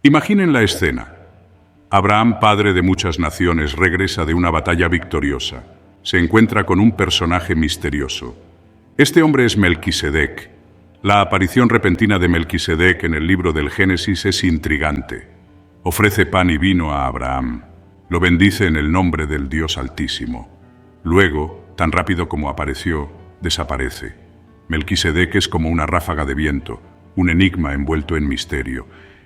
Imaginen la escena. Abraham, padre de muchas naciones, regresa de una batalla victoriosa. Se encuentra con un personaje misterioso. Este hombre es Melquisedec. La aparición repentina de Melquisedec en el libro del Génesis es intrigante. Ofrece pan y vino a Abraham. Lo bendice en el nombre del Dios Altísimo. Luego, tan rápido como apareció, desaparece. Melquisedec es como una ráfaga de viento, un enigma envuelto en misterio.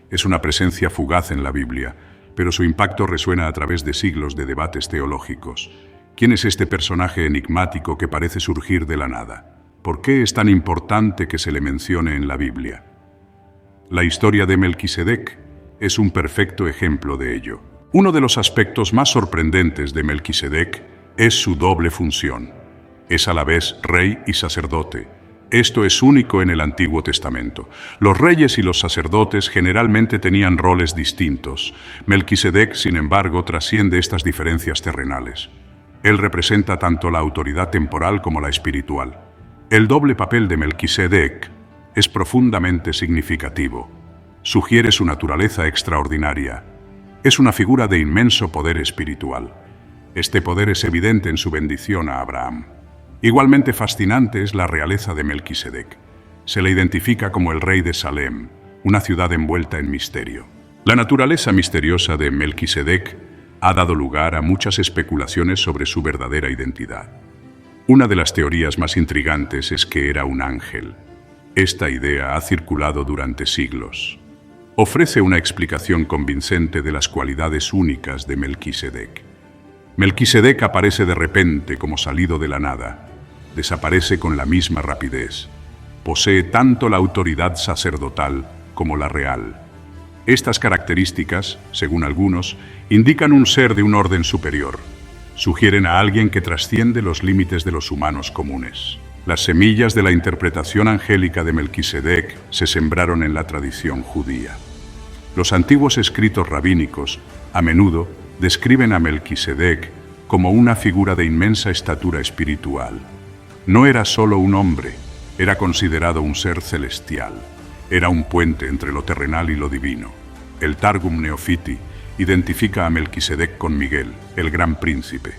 Es una presencia fugaz en la Biblia, pero su impacto resuena a través de siglos de debates teológicos. ¿Quién es este personaje enigmático que parece surgir de la nada? ¿Por qué es tan importante que se le mencione en la Biblia? La historia de Melquisedec es un perfecto ejemplo de ello. Uno de los aspectos más sorprendentes de Melquisedec es su doble función. Es a la vez rey y sacerdote. Esto es único en el Antiguo Testamento. Los reyes y los sacerdotes generalmente tenían roles distintos. Melquisedec, sin embargo, trasciende estas diferencias terrenales. Él representa tanto la autoridad temporal como la espiritual. El doble papel de Melquisedec es profundamente significativo. Sugiere su naturaleza extraordinaria. Es una figura de inmenso poder espiritual. Este poder es evidente en su bendición a Abraham. Igualmente fascinante es la realeza de Melquisedec. Se le identifica como el rey de Salem, una ciudad envuelta en misterio. La naturaleza misteriosa de Melquisedec ha dado lugar a muchas especulaciones sobre su verdadera identidad. Una de las teorías más intrigantes es que era un ángel. Esta idea ha circulado durante siglos. Ofrece una explicación convincente de las cualidades únicas de Melquisedec. Melquisedec aparece de repente como salido de la nada. Desaparece con la misma rapidez. Posee tanto la autoridad sacerdotal como la real. Estas características, según algunos, indican un ser de un orden superior. Sugieren a alguien que trasciende los límites de los humanos comunes. Las semillas de la interpretación angélica de Melquisedec se sembraron en la tradición judía. Los antiguos escritos rabínicos, a menudo, describen a Melquisedec como una figura de inmensa estatura espiritual. No era solo un hombre, era considerado un ser celestial. Era un puente entre lo terrenal y lo divino. El Targum Neofiti identifica a Melquisedec con Miguel, el gran príncipe.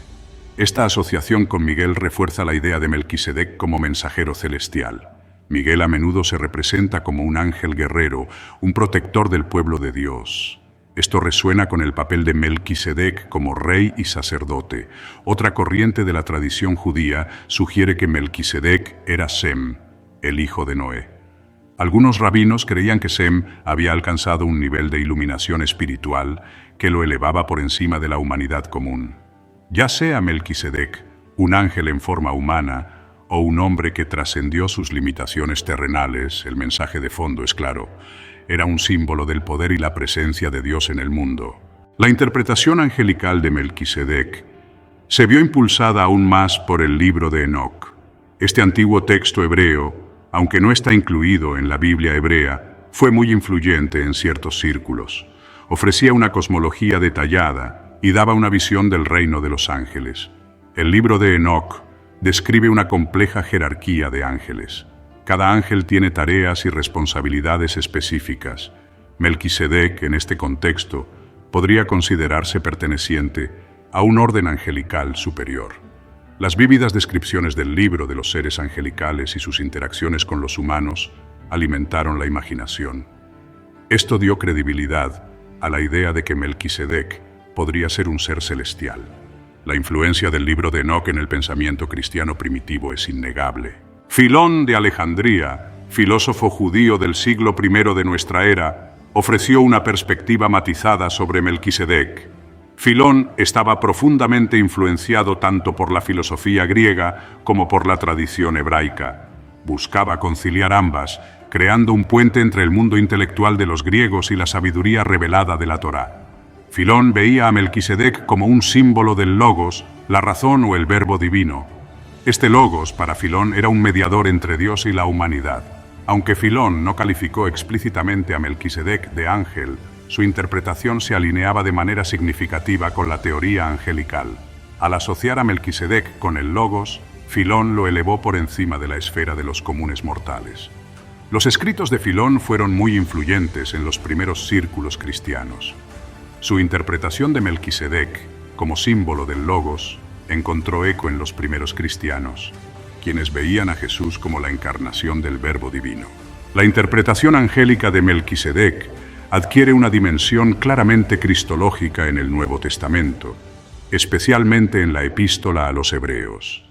Esta asociación con Miguel refuerza la idea de Melquisedec como mensajero celestial. Miguel a menudo se representa como un ángel guerrero, un protector del pueblo de Dios. Esto resuena con el papel de Melquisedec como rey y sacerdote. Otra corriente de la tradición judía sugiere que Melquisedec era Sem, el hijo de Noé. Algunos rabinos creían que Sem había alcanzado un nivel de iluminación espiritual que lo elevaba por encima de la humanidad común. Ya sea Melquisedec, un ángel en forma humana, o un hombre que trascendió sus limitaciones terrenales, el mensaje de fondo es claro. Era un símbolo del poder y la presencia de Dios en el mundo. La interpretación angelical de Melquisedec se vio impulsada aún más por el libro de Enoc. Este antiguo texto hebreo, aunque no está incluido en la Biblia hebrea, fue muy influyente en ciertos círculos. Ofrecía una cosmología detallada y daba una visión del reino de los ángeles. El libro de Enoc describe una compleja jerarquía de ángeles. Cada ángel tiene tareas y responsabilidades específicas. Melquisedec, en este contexto, podría considerarse perteneciente a un orden angelical superior. Las vívidas descripciones del libro de los seres angelicales y sus interacciones con los humanos alimentaron la imaginación. Esto dio credibilidad a la idea de que Melquisedec podría ser un ser celestial. La influencia del libro de Enoc en el pensamiento cristiano primitivo es innegable. Filón de Alejandría, filósofo judío del siglo I de nuestra era, ofreció una perspectiva matizada sobre Melquisedec. Filón estaba profundamente influenciado tanto por la filosofía griega como por la tradición hebraica. Buscaba conciliar ambas, creando un puente entre el mundo intelectual de los griegos y la sabiduría revelada de la Torá. Filón veía a Melquisedec como un símbolo del Logos, la razón o el verbo divino. Este Logos, para Filón, era un mediador entre Dios y la humanidad. Aunque Filón no calificó explícitamente a Melquisedec de ángel, su interpretación se alineaba de manera significativa con la teoría angelical. Al asociar a Melquisedec con el Logos, Filón lo elevó por encima de la esfera de los comunes mortales. Los escritos de Filón fueron muy influyentes en los primeros círculos cristianos. Su interpretación de Melquisedec, como símbolo del Logos, encontró eco en los primeros cristianos, quienes veían a Jesús como la encarnación del Verbo divino. La interpretación angélica de Melquisedec adquiere una dimensión claramente cristológica en el Nuevo Testamento, especialmente en la Epístola a los Hebreos.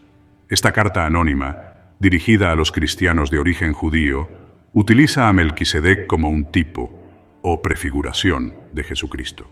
Esta carta anónima, dirigida a los cristianos de origen judío, utiliza a Melquisedec como un tipo o prefiguración de Jesucristo.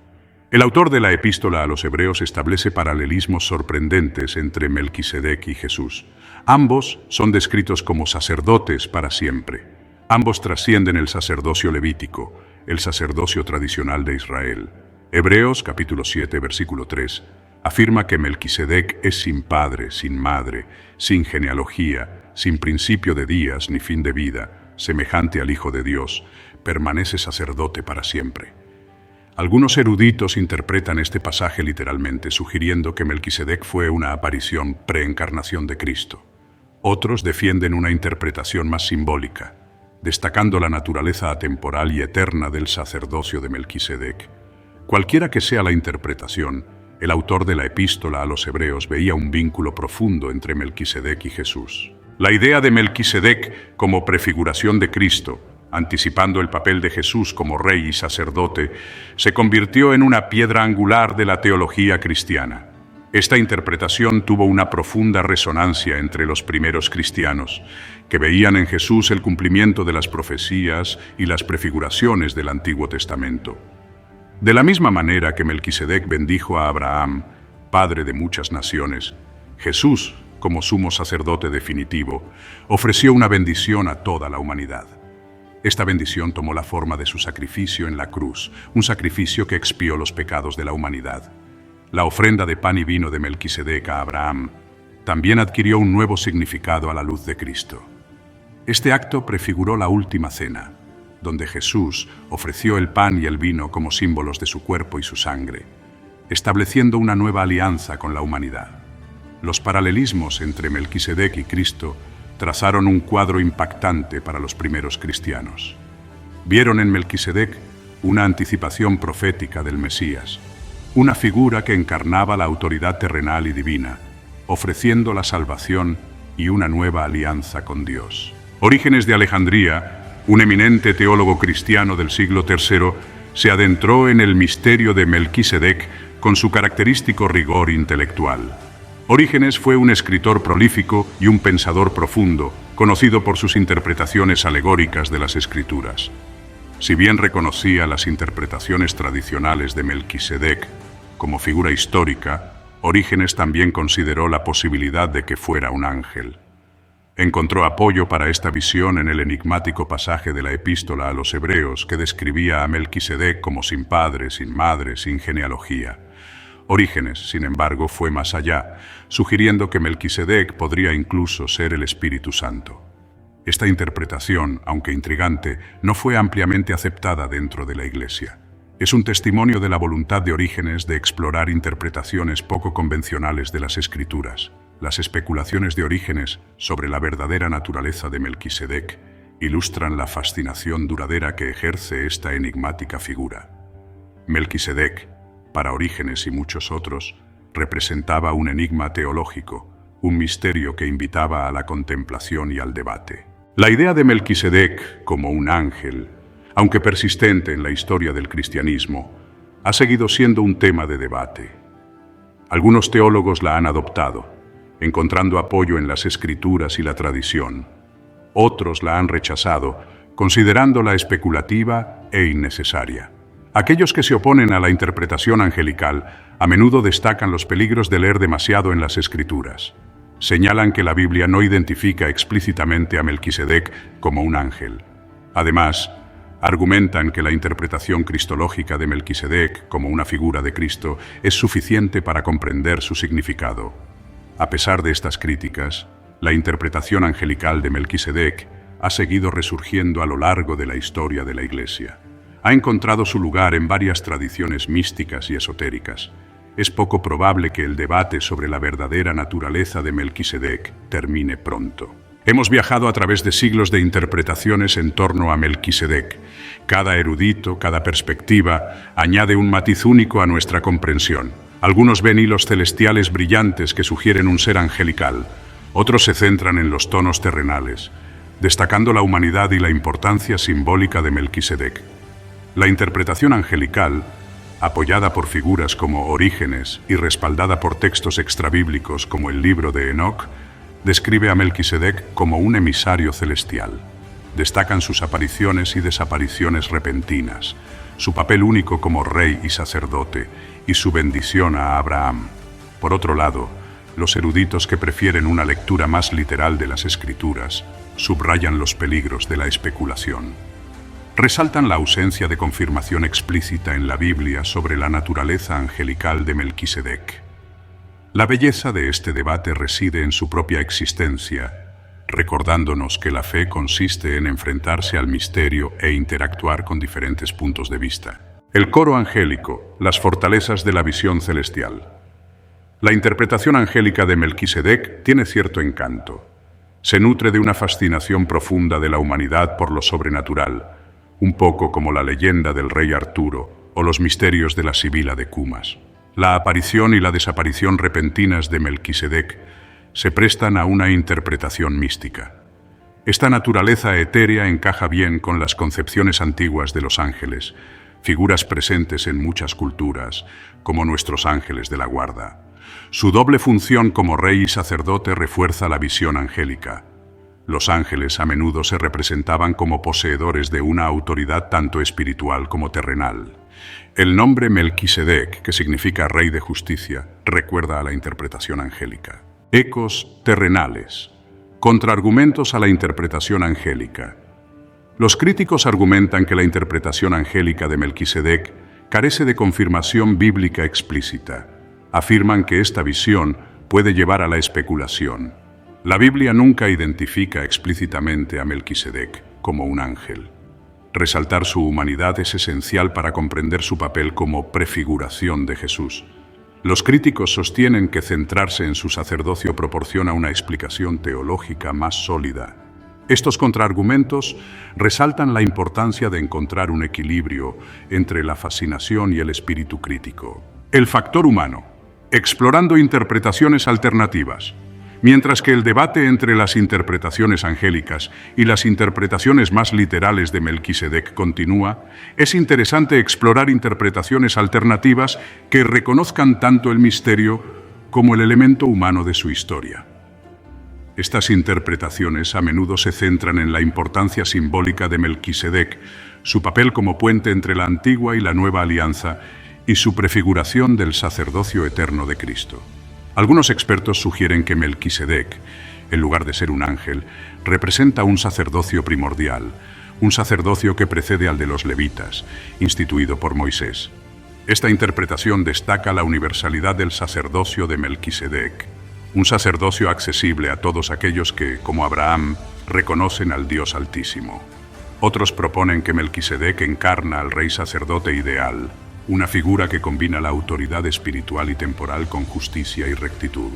El autor de la Epístola a los Hebreos establece paralelismos sorprendentes entre Melquisedec y Jesús. Ambos son descritos como sacerdotes para siempre. Ambos trascienden el sacerdocio levítico, el sacerdocio tradicional de Israel. Hebreos capítulo 7, versículo 3, afirma que Melquisedec es sin padre, sin madre, sin genealogía, sin principio de días ni fin de vida, semejante al Hijo de Dios, permanece sacerdote para siempre. Algunos eruditos interpretan este pasaje literalmente, sugiriendo que Melquisedec fue una aparición preencarnación de Cristo. Otros defienden una interpretación más simbólica, destacando la naturaleza atemporal y eterna del sacerdocio de Melquisedec. Cualquiera que sea la interpretación, el autor de la Epístola a los Hebreos veía un vínculo profundo entre Melquisedec y Jesús. La idea de Melquisedec como prefiguración de Cristo, anticipando el papel de Jesús como rey y sacerdote, se convirtió en una piedra angular de la teología cristiana. Esta interpretación tuvo una profunda resonancia entre los primeros cristianos, que veían en Jesús el cumplimiento de las profecías y las prefiguraciones del Antiguo Testamento. De la misma manera que Melquisedec bendijo a Abraham, padre de muchas naciones, Jesús, como sumo sacerdote definitivo, ofreció una bendición a toda la humanidad. Esta bendición tomó la forma de su sacrificio en la cruz, un sacrificio que expió los pecados de la humanidad. La ofrenda de pan y vino de Melquisedec a Abraham también adquirió un nuevo significado a la luz de Cristo. Este acto prefiguró la última cena, donde Jesús ofreció el pan y el vino como símbolos de su cuerpo y su sangre, estableciendo una nueva alianza con la humanidad. Los paralelismos entre Melquisedec y Cristo trazaron un cuadro impactante para los primeros cristianos. Vieron en Melquisedec una anticipación profética del Mesías, una figura que encarnaba la autoridad terrenal y divina, ofreciendo la salvación y una nueva alianza con Dios. Orígenes de Alejandría, un eminente teólogo cristiano del siglo III, se adentró en el misterio de Melquisedec con su característico rigor intelectual. Orígenes fue un escritor prolífico y un pensador profundo, conocido por sus interpretaciones alegóricas de las Escrituras. Si bien reconocía las interpretaciones tradicionales de Melquisedec como figura histórica, Orígenes también consideró la posibilidad de que fuera un ángel. Encontró apoyo para esta visión en el enigmático pasaje de la Epístola a los Hebreos que describía a Melquisedec como sin padre, sin madre, sin genealogía. Orígenes, sin embargo, fue más allá, sugiriendo que Melquisedec podría incluso ser el Espíritu Santo. Esta interpretación, aunque intrigante, no fue ampliamente aceptada dentro de la Iglesia. Es un testimonio de la voluntad de Orígenes de explorar interpretaciones poco convencionales de las Escrituras. Las especulaciones de Orígenes sobre la verdadera naturaleza de Melquisedec ilustran la fascinación duradera que ejerce esta enigmática figura. Melquisedec, para Orígenes y muchos otros, representaba un enigma teológico, un misterio que invitaba a la contemplación y al debate. La idea de Melquisedec como un ángel, aunque persistente en la historia del cristianismo, ha seguido siendo un tema de debate. Algunos teólogos la han adoptado, encontrando apoyo en las Escrituras y la tradición. Otros la han rechazado, considerándola especulativa e innecesaria. Aquellos que se oponen a la interpretación angelical a menudo destacan los peligros de leer demasiado en las Escrituras. Señalan que la Biblia no identifica explícitamente a Melquisedec como un ángel. Además, argumentan que la interpretación cristológica de Melquisedec como una figura de Cristo es suficiente para comprender su significado. A pesar de estas críticas, la interpretación angelical de Melquisedec ha seguido resurgiendo a lo largo de la historia de la Iglesia. Ha encontrado su lugar en varias tradiciones místicas y esotéricas. Es poco probable que el debate sobre la verdadera naturaleza de Melquisedec termine pronto. Hemos viajado a través de siglos de interpretaciones en torno a Melquisedec. Cada erudito, cada perspectiva, añade un matiz único a nuestra comprensión. Algunos ven hilos celestiales brillantes que sugieren un ser angelical. Otros se centran en los tonos terrenales, destacando la humanidad y la importancia simbólica de Melquisedec. La interpretación angelical, apoyada por figuras como Orígenes y respaldada por textos extrabíblicos como el libro de Enoc, describe a Melquisedec como un emisario celestial. Destacan sus apariciones y desapariciones repentinas, su papel único como rey y sacerdote, y su bendición a Abraham. Por otro lado, los eruditos que prefieren una lectura más literal de las Escrituras subrayan los peligros de la especulación. Resaltan la ausencia de confirmación explícita en la Biblia sobre la naturaleza angelical de Melquisedec. La belleza de este debate reside en su propia existencia, recordándonos que la fe consiste en enfrentarse al misterio e interactuar con diferentes puntos de vista. El coro angélico, las fortalezas de la visión celestial. La interpretación angélica de Melquisedec tiene cierto encanto. Se nutre de una fascinación profunda de la humanidad por lo sobrenatural, un poco como la leyenda del rey Arturo o los misterios de la Sibila de Cumas. La aparición y la desaparición repentinas de Melquisedec se prestan a una interpretación mística. Esta naturaleza etérea encaja bien con las concepciones antiguas de los ángeles, figuras presentes en muchas culturas, como nuestros ángeles de la guarda. Su doble función como rey y sacerdote refuerza la visión angélica. Los ángeles a menudo se representaban como poseedores de una autoridad tanto espiritual como terrenal. El nombre Melquisedec, que significa rey de justicia, recuerda a la interpretación angélica. Ecos terrenales. Contraargumentos a la interpretación angélica. Los críticos argumentan que la interpretación angélica de Melquisedec carece de confirmación bíblica explícita. Afirman que esta visión puede llevar a la especulación. La Biblia nunca identifica explícitamente a Melquisedec como un ángel. Resaltar su humanidad es esencial para comprender su papel como prefiguración de Jesús. Los críticos sostienen que centrarse en su sacerdocio proporciona una explicación teológica más sólida. Estos contraargumentos resaltan la importancia de encontrar un equilibrio entre la fascinación y el espíritu crítico. El factor humano, explorando interpretaciones alternativas. Mientras que el debate entre las interpretaciones angélicas y las interpretaciones más literales de Melquisedec continúa, es interesante explorar interpretaciones alternativas que reconozcan tanto el misterio como el elemento humano de su historia. Estas interpretaciones a menudo se centran en la importancia simbólica de Melquisedec, su papel como puente entre la antigua y la nueva alianza y su prefiguración del sacerdocio eterno de Cristo. Algunos expertos sugieren que Melquisedec, en lugar de ser un ángel, representa un sacerdocio primordial, un sacerdocio que precede al de los levitas, instituido por Moisés. Esta interpretación destaca la universalidad del sacerdocio de Melquisedec, un sacerdocio accesible a todos aquellos que, como Abraham, reconocen al Dios Altísimo. Otros proponen que Melquisedec encarna al rey sacerdote ideal, una figura que combina la autoridad espiritual y temporal con justicia y rectitud.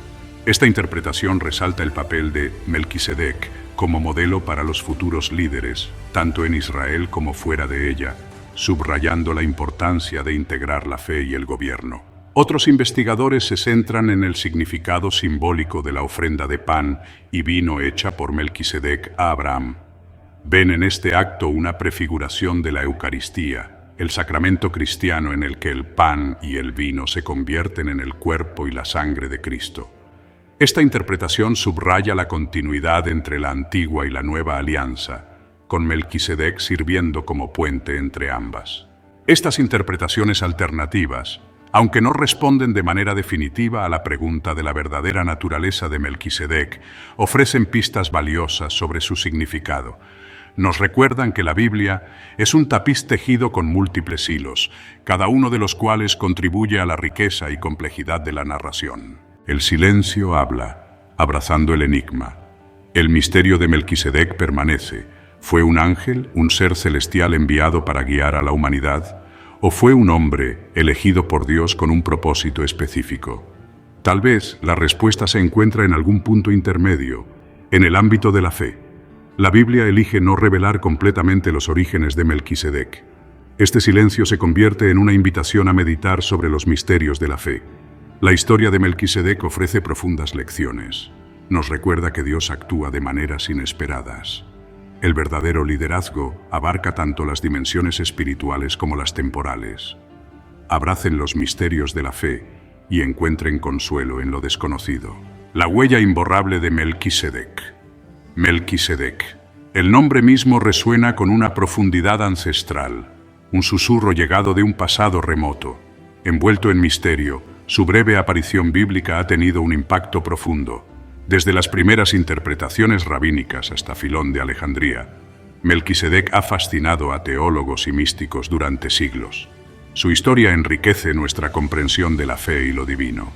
Esta interpretación resalta el papel de Melquisedec como modelo para los futuros líderes, tanto en Israel como fuera de ella, subrayando la importancia de integrar la fe y el gobierno. Otros investigadores se centran en el significado simbólico de la ofrenda de pan y vino hecha por Melquisedec a Abraham. Ven en este acto una prefiguración de la Eucaristía, el sacramento cristiano en el que el pan y el vino se convierten en el cuerpo y la sangre de Cristo. Esta interpretación subraya la continuidad entre la antigua y la nueva alianza, con Melquisedec sirviendo como puente entre ambas. Estas interpretaciones alternativas, aunque no responden de manera definitiva a la pregunta de la verdadera naturaleza de Melquisedec, ofrecen pistas valiosas sobre su significado. Nos recuerdan que la Biblia es un tapiz tejido con múltiples hilos, cada uno de los cuales contribuye a la riqueza y complejidad de la narración. El silencio habla, abrazando el enigma. El misterio de Melquisedec permanece. ¿Fue un ángel, un ser celestial enviado para guiar a la humanidad? ¿O fue un hombre elegido por Dios con un propósito específico? Tal vez la respuesta se encuentra en algún punto intermedio, En el ámbito de la fe, la Biblia elige no revelar completamente los orígenes de Melquisedec. Este silencio se convierte en una invitación a meditar sobre los misterios de la fe. La historia de Melquisedec ofrece profundas lecciones. Nos recuerda que Dios actúa de maneras inesperadas. El verdadero liderazgo abarca tanto las dimensiones espirituales como las temporales. Abracen los misterios de la fe y encuentren consuelo en lo desconocido. La huella imborrable de Melquisedec. Melquisedec. El nombre mismo resuena con una profundidad ancestral, un susurro llegado de un pasado remoto. Envuelto en misterio, su breve aparición bíblica ha tenido un impacto profundo. Desde las primeras interpretaciones rabínicas hasta Filón de Alejandría, Melquisedec ha fascinado a teólogos y místicos durante siglos. Su historia enriquece nuestra comprensión de la fe y lo divino.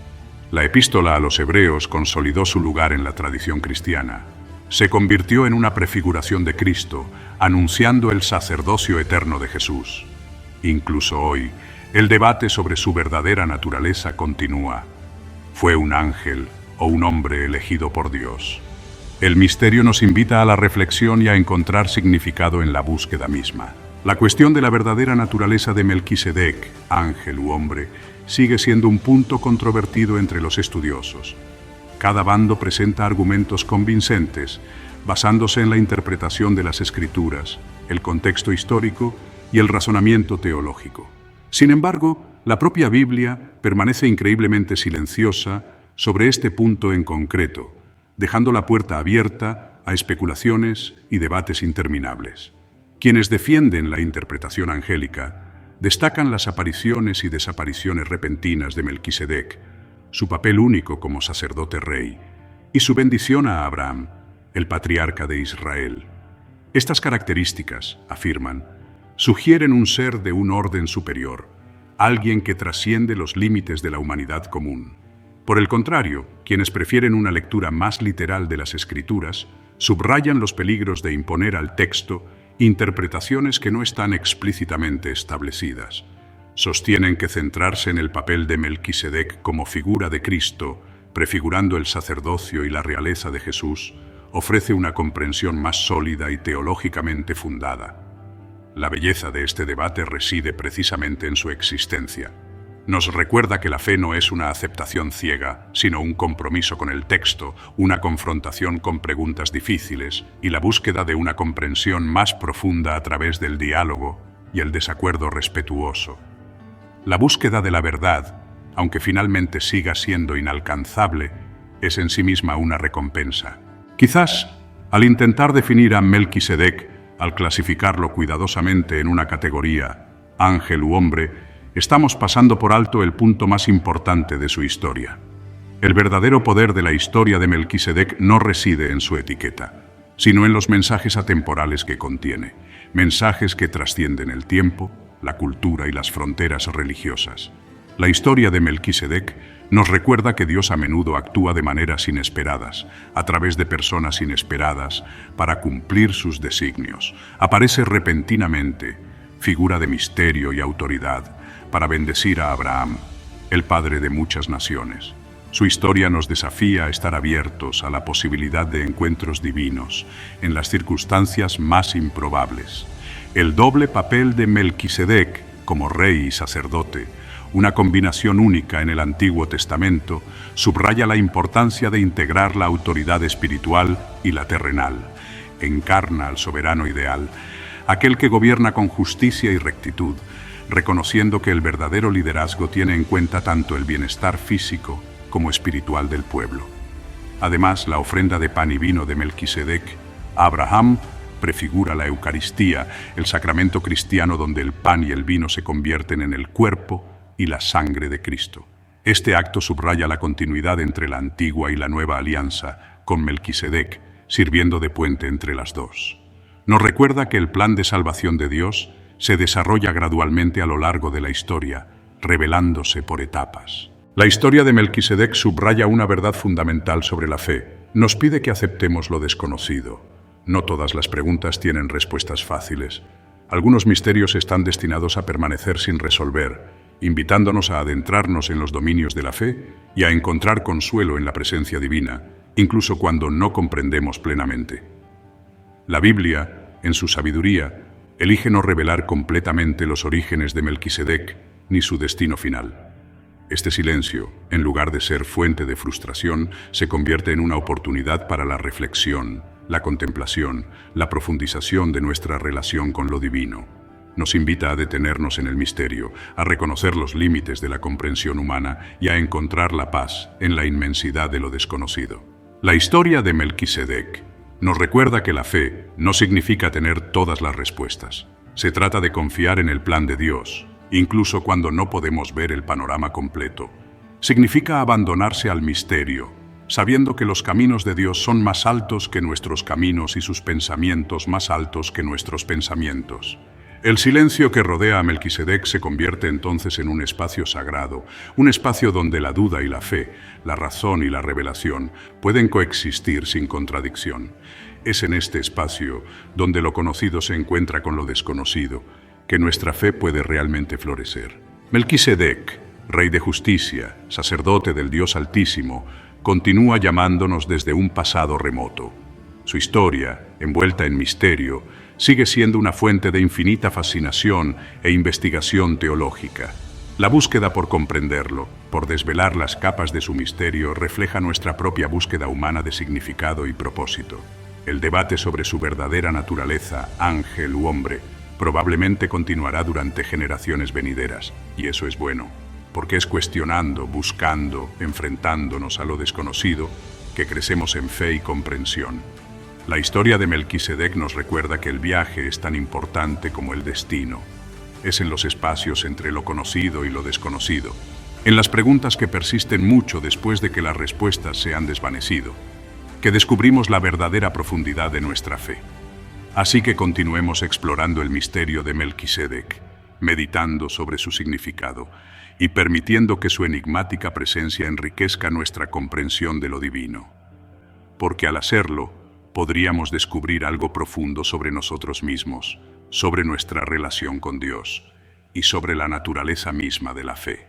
La epístola a los hebreos consolidó su lugar en la tradición cristiana. Se convirtió en una prefiguración de Cristo, anunciando el sacerdocio eterno de Jesús. Incluso hoy, el debate sobre su verdadera naturaleza continúa. ¿Fue un ángel o un hombre elegido por Dios? El misterio nos invita a la reflexión y a encontrar significado en la búsqueda misma. La cuestión de la verdadera naturaleza de Melquisedec, ángel u hombre, sigue siendo un punto controvertido entre los estudiosos. Cada bando presenta argumentos convincentes, basándose en la interpretación de las Escrituras, el contexto histórico y el razonamiento teológico. Sin embargo, la propia Biblia permanece increíblemente silenciosa sobre este punto en concreto, dejando la puerta abierta a especulaciones y debates interminables. Quienes defienden la interpretación angélica destacan las apariciones y desapariciones repentinas de Melquisedec, su papel único como sacerdote rey, y su bendición a Abraham, el patriarca de Israel. Estas características, afirman, sugieren un ser de un orden superior, alguien que trasciende los límites de la humanidad común. Por el contrario, quienes prefieren una lectura más literal de las Escrituras, subrayan los peligros de imponer al texto interpretaciones que no están explícitamente establecidas. Sostienen que centrarse en el papel de Melquisedec como figura de Cristo, prefigurando el sacerdocio y la realeza de Jesús, ofrece una comprensión más sólida y teológicamente fundada. La belleza de este debate reside precisamente en su existencia. Nos recuerda que la fe no es una aceptación ciega, sino un compromiso con el texto, una confrontación con preguntas difíciles y la búsqueda de una comprensión más profunda a través del diálogo y el desacuerdo respetuoso. La búsqueda de la verdad, aunque finalmente siga siendo inalcanzable, es en sí misma una recompensa. Quizás, al intentar definir a Melquisedec, al clasificarlo cuidadosamente en una categoría, ángel u hombre, estamos pasando por alto el punto más importante de su historia. El verdadero poder de la historia de Melquisedec no reside en su etiqueta, sino en los mensajes atemporales que contiene, mensajes que trascienden el tiempo, la cultura y las fronteras religiosas. La historia de Melquisedec nos recuerda que Dios a menudo actúa de maneras inesperadas, a través de personas inesperadas, para cumplir sus designios. Aparece repentinamente, figura de misterio y autoridad, para bendecir a Abraham, el padre de muchas naciones. Su historia nos desafía a estar abiertos a la posibilidad de encuentros divinos en las circunstancias más improbables. El doble papel de Melquisedec como rey y sacerdote, una combinación única en el Antiguo Testamento, subraya la importancia de integrar la autoridad espiritual y la terrenal. Encarna al soberano ideal, aquel que gobierna con justicia y rectitud, reconociendo que el verdadero liderazgo tiene en cuenta tanto el bienestar físico como espiritual del pueblo. Además, la ofrenda de pan y vino de Melquisedec a Abraham prefigura la Eucaristía, el sacramento cristiano donde el pan y el vino se convierten en el cuerpo y la sangre de Cristo. Este acto subraya la continuidad entre la antigua y la nueva alianza, con Melquisedec sirviendo de puente entre las dos. Nos recuerda que el plan de salvación de Dios se desarrolla gradualmente a lo largo de la historia, revelándose por etapas. La historia de Melquisedec subraya una verdad fundamental sobre la fe. Nos pide que aceptemos lo desconocido. No todas las preguntas tienen respuestas fáciles. Algunos misterios están destinados a permanecer sin resolver, invitándonos a adentrarnos en los dominios de la fe y a encontrar consuelo en la presencia divina, incluso cuando no comprendemos plenamente. La Biblia, en su sabiduría, elige no revelar completamente los orígenes de Melquisedec ni su destino final. Este silencio, en lugar de ser fuente de frustración, se convierte en una oportunidad para la reflexión, la contemplación, la profundización de nuestra relación con lo divino. Nos invita a detenernos en el misterio, a reconocer los límites de la comprensión humana y a encontrar la paz en la inmensidad de lo desconocido. La historia de Melquisedec nos recuerda que la fe no significa tener todas las respuestas. Se trata de confiar en el plan de Dios, incluso cuando no podemos ver el panorama completo. Significa abandonarse al misterio, sabiendo que los caminos de Dios son más altos que nuestros caminos y sus pensamientos más altos que nuestros pensamientos. El silencio que rodea a Melquisedec se convierte entonces en un espacio sagrado, un espacio donde la duda y la fe, la razón y la revelación pueden coexistir sin contradicción. Es en este espacio donde lo conocido se encuentra con lo desconocido, que nuestra fe puede realmente florecer. Melquisedec, Rey de Justicia, sacerdote del Dios Altísimo, continúa llamándonos desde un pasado remoto. Su historia, envuelta en misterio, sigue siendo una fuente de infinita fascinación e investigación teológica. La búsqueda por comprenderlo, por desvelar las capas de su misterio, refleja nuestra propia búsqueda humana de significado y propósito. El debate sobre su verdadera naturaleza, ángel u hombre, probablemente continuará durante generaciones venideras, y eso es bueno, porque es cuestionando, buscando, enfrentándonos a lo desconocido, que crecemos en fe y comprensión. La historia de Melquisedec nos recuerda que el viaje es tan importante como el destino. Es en los espacios entre lo conocido y lo desconocido, en las preguntas que persisten mucho después de que las respuestas se han desvanecido, que descubrimos la verdadera profundidad de nuestra fe. Así que continuemos explorando el misterio de Melquisedec, meditando sobre su significado y permitiendo que su enigmática presencia enriquezca nuestra comprensión de lo divino. Porque al hacerlo, podríamos descubrir algo profundo sobre nosotros mismos, sobre nuestra relación con Dios y sobre la naturaleza misma de la fe.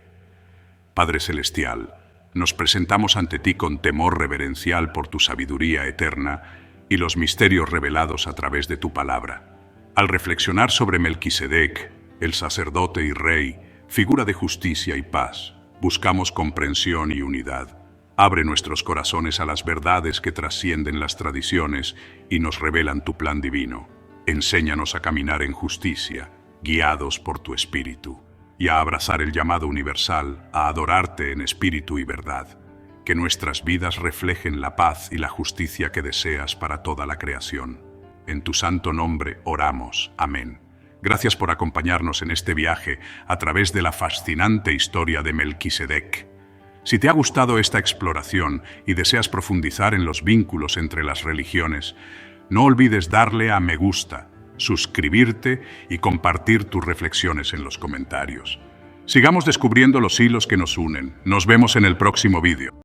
Padre Celestial, nos presentamos ante ti con temor reverencial por tu sabiduría eterna y los misterios revelados a través de tu palabra. Al reflexionar sobre Melquisedec, el sacerdote y rey, figura de justicia y paz, buscamos comprensión y unidad. Abre nuestros corazones a las verdades que trascienden las tradiciones y nos revelan tu plan divino. Enséñanos a caminar en justicia, guiados por tu espíritu, y a abrazar el llamado universal, a adorarte en espíritu y verdad. Que nuestras vidas reflejen la paz y la justicia que deseas para toda la creación. En tu santo nombre oramos. Amén. Gracias por acompañarnos en este viaje a través de la fascinante historia de Melquisedec. Si te ha gustado esta exploración y deseas profundizar en los vínculos entre las religiones, no olvides darle a me gusta, suscribirte y compartir tus reflexiones en los comentarios. Sigamos descubriendo los hilos que nos unen. Nos vemos en el próximo vídeo.